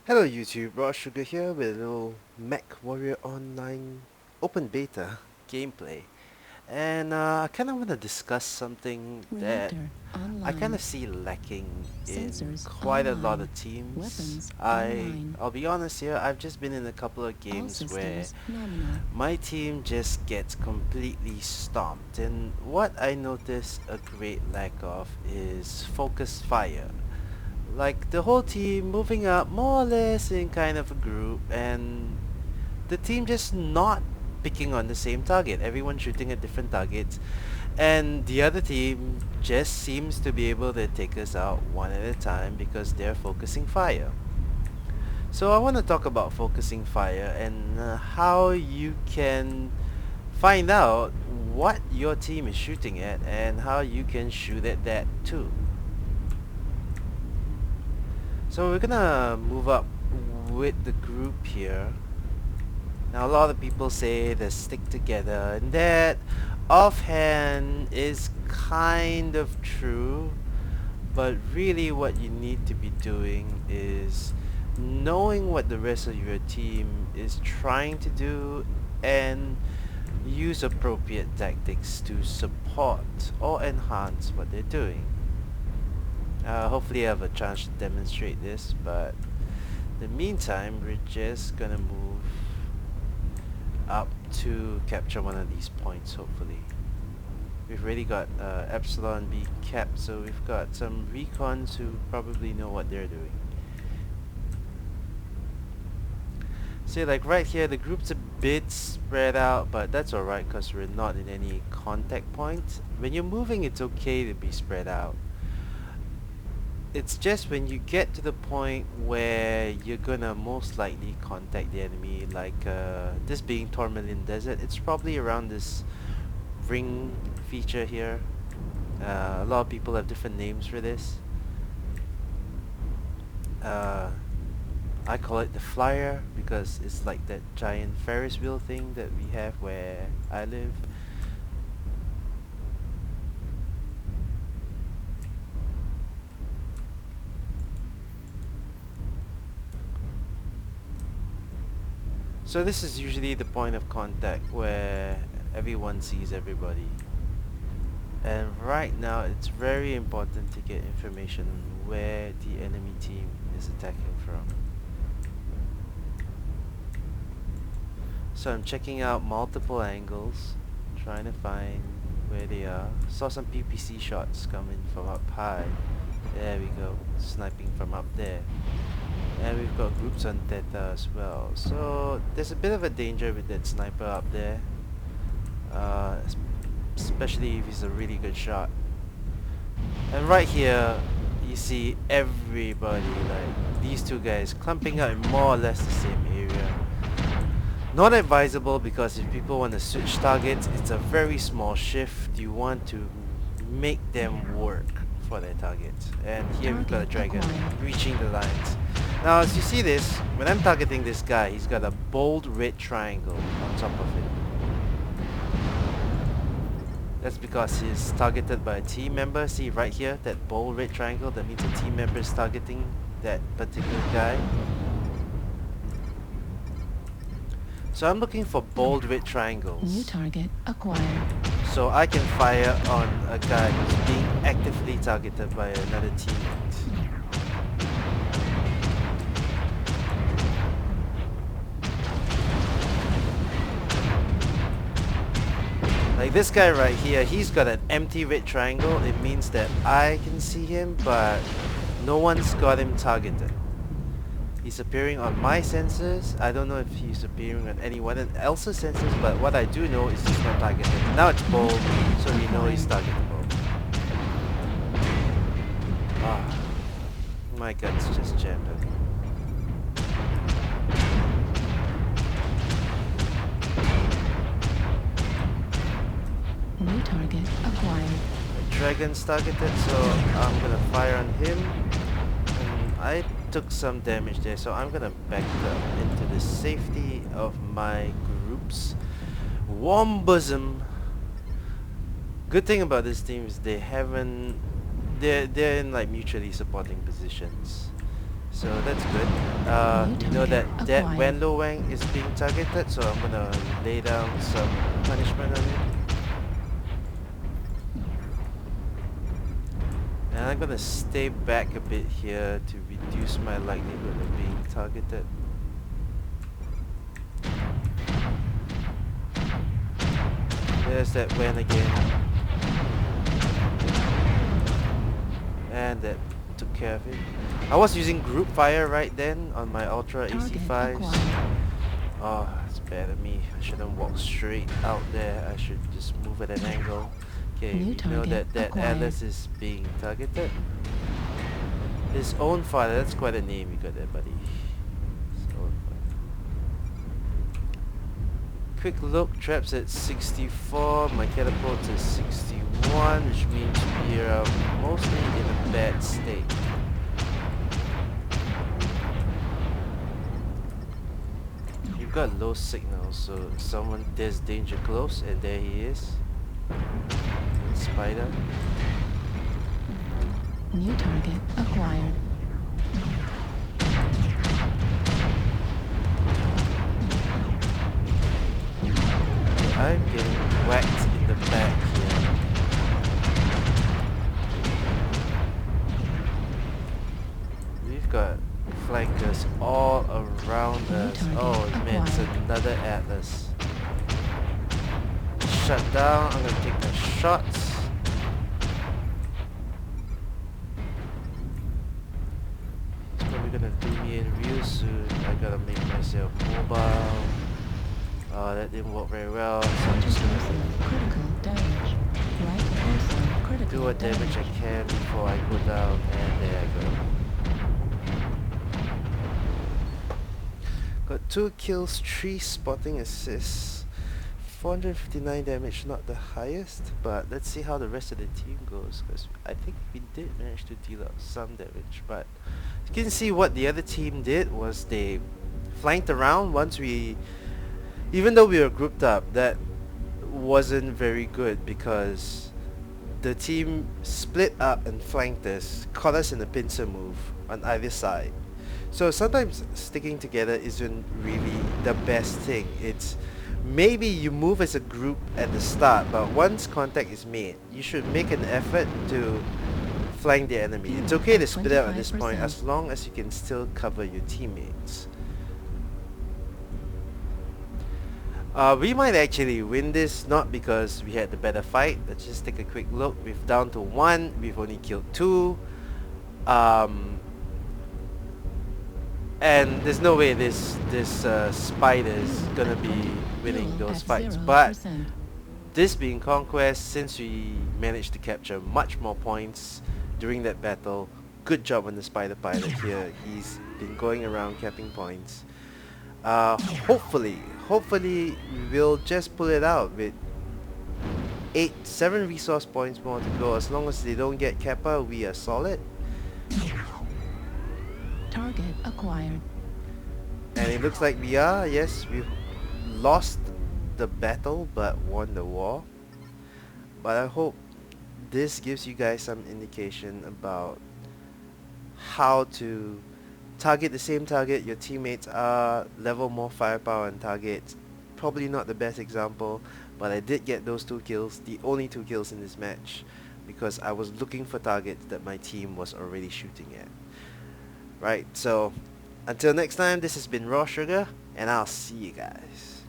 Hello YouTube, Raw Sugar here with a little Mechwarrior Online Open Beta gameplay. And I kind of want to discuss something that Reactor I kind online. of see lacking in Sensors quite a lot online. of teams. Weapons I, online. I'll be honest here, I've just been in a couple of All games where systems nominal. my team just gets completely stomped. And what I notice a great lack of is focused fire. Like the whole team moving up more or less in kind of a group, and the team just not picking on the same target. Everyone shooting at different targets, and the other team just seems to be able to take us out one at a time because they're focusing fire. So I want to talk about focusing fire and how you can find out what your team is shooting at and how you can shoot at that too. So we're gonna move up with the group here. Now a lot of people say they stick together, and that offhand is kind of true, but really what you need to be doing is knowing what the rest of your team is trying to do and use appropriate tactics to support or enhance what they're doing. Hopefully I have a chance to demonstrate this, but in the meantime we're just gonna move up to capture one of these points, hopefully. We've already got Epsilon B capped, so we've got some recons who probably know what they're doing. See, like right here, the group's a bit spread out, but that's alright because we're not in any contact points. When you're moving, it's okay to be spread out. It's just when you get to the point where you're gonna most likely contact the enemy, like this being Tourmaline Desert, it's probably around this ring feature here. A lot of people have different names for this. Uh, I call it the flyer because it's like that giant Ferris wheel thing that we have where I live. So this is usually the point of contact where everyone sees everybody. And right now it's very important to get information on where the enemy team is attacking from. So I'm checking out multiple angles, trying to find where they are. Saw some PPC shots coming from up high. There we go, sniping from up there. And we've got groups on Theta as well. So there's a bit of a danger with that sniper up there. Uh, Especially if he's a really good shot. And right here, you see everybody, like these two guys, clumping out in more or less the same area. Not advisable because if people want to switch targets, it's a very small shift. You want to make them work for their targets. And here we've got a Target dragon acquired. reaching the lines. Now as you see this, when I'm targeting this guy, he's got a bold red triangle on top of it. That's because he's targeted by a team member. See right here, that bold red triangle, that means a team member is targeting that particular guy. So I'm looking for bold red New triangles, target acquired. so I can fire on a guy who's being actively targeted by another teammate. Like this guy right here, he's got an empty red triangle. It means that I can see him, but no one's got him targeted. He's appearing on my sensors. I don't know if he's appearing on anyone else's sensors, but what I do know is he's not targeted. Now it's bold, so we know he's targetable. Ah, my gun's just jammed. New target acquired. Dragon's targeted, so I'm gonna fire on him. And I took some damage there, so I'm gonna back up into the safety of my group's warm bosom. Good thing about this team is they haven't they're in like mutually supporting positions. So that's good. New We know target that acquired. Wen Lo Wang is being targeted, so I'm gonna lay down some punishment on him. And I'm gonna stay back a bit here to reduce my likelihood of being targeted. There's that Wen again. And that took care of it. I was using group fire right then on my Ultra Target AC5s. acquired. Oh, it's bad of me. I shouldn't walk straight out there. I should just move at an angle. Okay, New we know target that acquired. Atlas is being targeted. His own father, that's quite a name you got there, buddy. His own father. Quick look, traps at 64, my catapults is 61, which means we are mostly in a bad state. You've got low signal, so there's danger close, and there he is. Spider. New target acquired. I'm getting whacked in the back here. We've got flankers all around us. Oh man, it's another Atlas. Shut down, I'm gonna take the shots. It's probably gonna do me in real soon. I gotta make myself mobile. Oh, that didn't work very well, so I'm just gonna Critical damage. Right torso critical do what damage I can before I go down, and there I go. Got 2 kills, 3 spotting assists. 459 damage, not the highest, but let's see how the rest of the team goes, because I think we did manage to deal out some damage. But you can see what the other team did was they flanked around once we, even though we were grouped up, that wasn't very good because the team split up and flanked us, caught us in a pincer move on either side. So sometimes sticking together isn't really the best thing. It's maybe you move as a group at the start, but once contact is made, you should make an effort to flank the enemy. It's okay to split out at this point as long as you can still cover your teammates. We might actually win this, not because we had the better fight. Let's just take a quick look. We've down to 1, we've only killed 2. And there's no way this spider's gonna be winning those fights. But this being Conquest, since we managed to capture much more points during that battle, good job on the spider pilot here. He's been going around capping points. Hopefully we'll just pull it out with 7 resource points more to go. As long as they don't get Kappa, we are solid. Target acquired. And it looks like we are. Yes, we've lost the battle but won the war. But I hope this gives you guys some indication about how to target the same target your teammates are, level more firepower on targets. Probably not the best example, but I did get those 2 kills, the only 2 kills in this match, because I was looking for targets that my team was already shooting at. Right, so until next time, this has been Raw Sugar, and I'll see you guys.